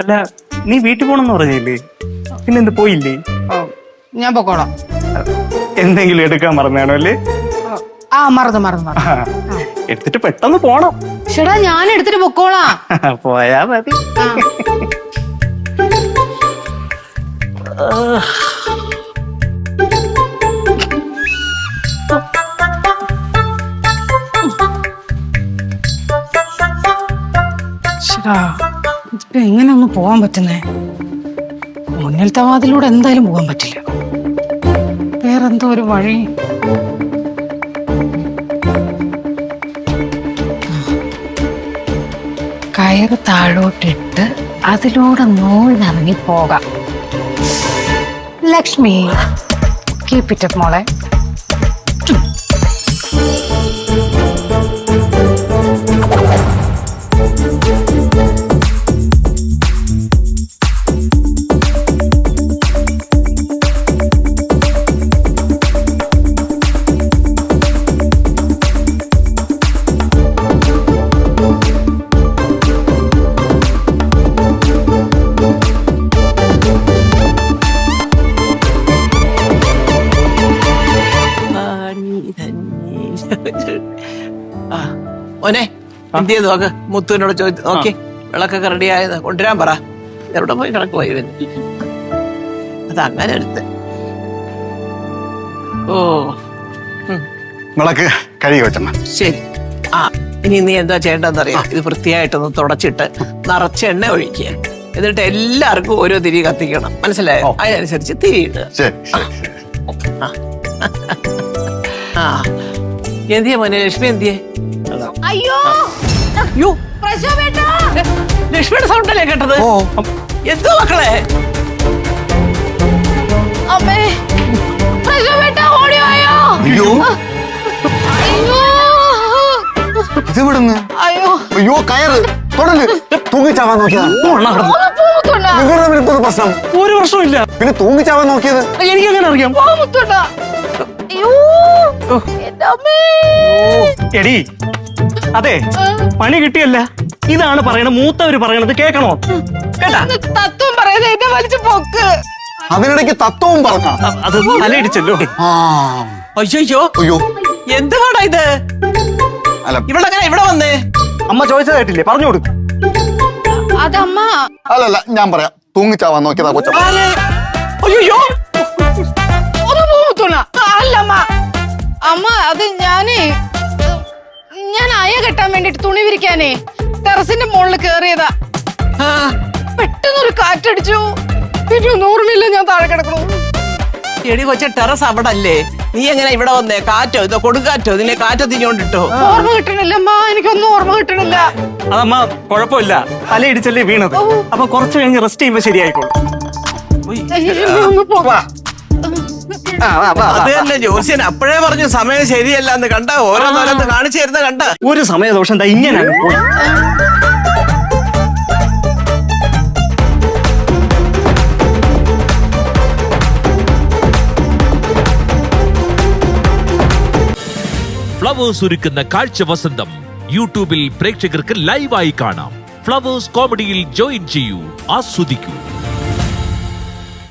അല്ല നീ വീട്ടിൽ പോണെന്ന് പറഞ്ഞില്ലേ, പിന്നെന്ത് പോയില്ലേ? ഞാൻ പൊക്കോളാം. എന്തെങ്കിലും എടുക്കാൻ മറന്നാണോ അല്ലേ? ആ മറന്നു. എടുത്തിട്ട് പെട്ടെന്ന് പോണം. ചേട്ടാ ഞാൻ എടുത്തിട്ട് പൊക്കോളാം. പോയാ മതി. ഇപ്പൊ എങ്ങനെ ഒന്ന് പോവാൻ പറ്റുന്നേ? മുന്നിലത്തെ വാതിലൂടെ എന്തായാലും പോകാൻ പറ്റില്ല. വേറെന്തോ ഒരു വഴി. കയറ് താഴോട്ടിട്ട് അതിലൂടെ നൂഴിറങ്ങി പോകാം. ലക്ഷ്മി കീപ് ഇറ്റ് അപ്പ് മോളെ. ഓനെ എന്ത് ചെയ്ത് നോക്ക്, മുത്തുവിനോട് ചോദിച്ചു നോക്കി വിളക്കൊക്കെ റെഡി ആയത് കൊണ്ടുവരാൻ പറ. എവിടെ പോയി കിടക്ക് പോയി അതങ്ങനെ എടുത്ത്. ഓ വിളക്ക് കഴുകി വെച്ചമ്മ. ശരി. ആ ഇനി നീ എന്താ ചെയ്യേണ്ടതെന്നറിയാം. ഇത് വൃത്തിയായിട്ടൊന്ന് തുടച്ചിട്ട് നിറച്ച് എണ്ണ ഒഴിക്കുക. എന്നിട്ട് എല്ലാവർക്കും ഓരോ തിരി കത്തിക്കണം, മനസ്സിലായോ? അതിനനുസരിച്ച് തിരി ഇടുക. ആ എന്തിയെ മോനെ ലക്ഷ്മി, എന്തിയെ? അയ്യോ ലക്ഷ്മിയുടെ സൗണ്ടല്ലേ കേട്ടത്? എന്തോ മക്കളെ? അമ്മേ ഇതെവിടുന്ന്? അയ്യോ കയറ് തൊടല് തൂങ്ങിച്ചാവാൻ നോക്കിയതാ. പ്രശ്നം ഒരു പ്രശ്നമില്ല. പിന്നെ തൂങ്ങിച്ചാവാൻ നോക്കിയത് എനിക്ക് എങ്ങനെ അറിയാം? എടി അതെ, പണി കിട്ടിയല്ല. ഇതാണ് പറയണത്, മൂത്തവര് പറയണത് കേൾക്കണോ? കേട്ടാ? തത്വം പറയുന്നത് എന്നെ വലിച്ചു പൊക്ക്. അതിനിടയ്ക്ക് തത്വവും പറഞ്ഞ അത് തലയിടിച്ചല്ലോ. അയ്യോ അയ്യോ എന്തുവാടാ ഇത്? അല്ല ഇവളെങ്ങനെ ഇവിടെ വന്നേ? അമ്മ ചോദിച്ചതായിട്ടില്ലേ, പറഞ്ഞു കൊടുക്കും. അതമ്മ അല്ലല്ല ഞാൻ പറയാം. തൂങ്ങിച്ചാവാൻ നോക്കിയതാ കൊച്ച. അയ്യോ അല്ലമ്മ, അമ്മ അത് ഞാൻ അയ കെട്ടാൻ വേണ്ടിട്ട് തുണി വിരിക്കാനേ ടെറസിന്റെ മുകളിൽ കേറിയതാ. പെട്ടെന്നൊരു കാറ്റടിച്ചു, പിന്നെ ഓർമ്മയില്ല ഞാൻ താഴെ കിടക്കണു. എടി കൊച്ച, ടെറസ് അവിടെ അല്ലേ? നീ എങ്ങനെ ഇവിടെ വന്നേ? കാറ്റോ ഇതോ കൊടുങ്കാറ്റോ? നിന്നെ കാറ്റോ തിരിഞ്ഞോണ്ടിട്ടോ? ഓർമ്മ കിട്ടണില്ലമ്മ, എനിക്കൊന്നും ഓർമ്മ കിട്ടണില്ല. അതമ്മ കുഴപ്പമില്ല, തലയിടിച്ചല്ലേ വീണത്. അപ്പൊ കുറച്ച് കഴിഞ്ഞ് റെസ്റ്റ് ചെയ്യുമ്പോ ശരിയായിക്കോളും. അത് തന്നെ ജോത്സ്യൻ അപ്പോഴേ പറഞ്ഞു സമയം ശരിയല്ല എന്ന്. കണ്ട ഓരോന്നോരോന്ന് കാണിച്ചു തരുന്ന കണ്ട. ഒരു സമയദോഷം ഇങ്ങനെ പോയി. ഫ്ലവേഴ്സ് ഒരുക്കുന്ന കാഴ്ച വസന്തം യൂട്യൂബിൽ പ്രേക്ഷകർക്ക് ലൈവായി കാണാം. ഫ്ലവേഴ്സ് കോമഡിയിൽ ജോയിൻ ചെയ്യൂ, ആസ്വദിക്കൂ.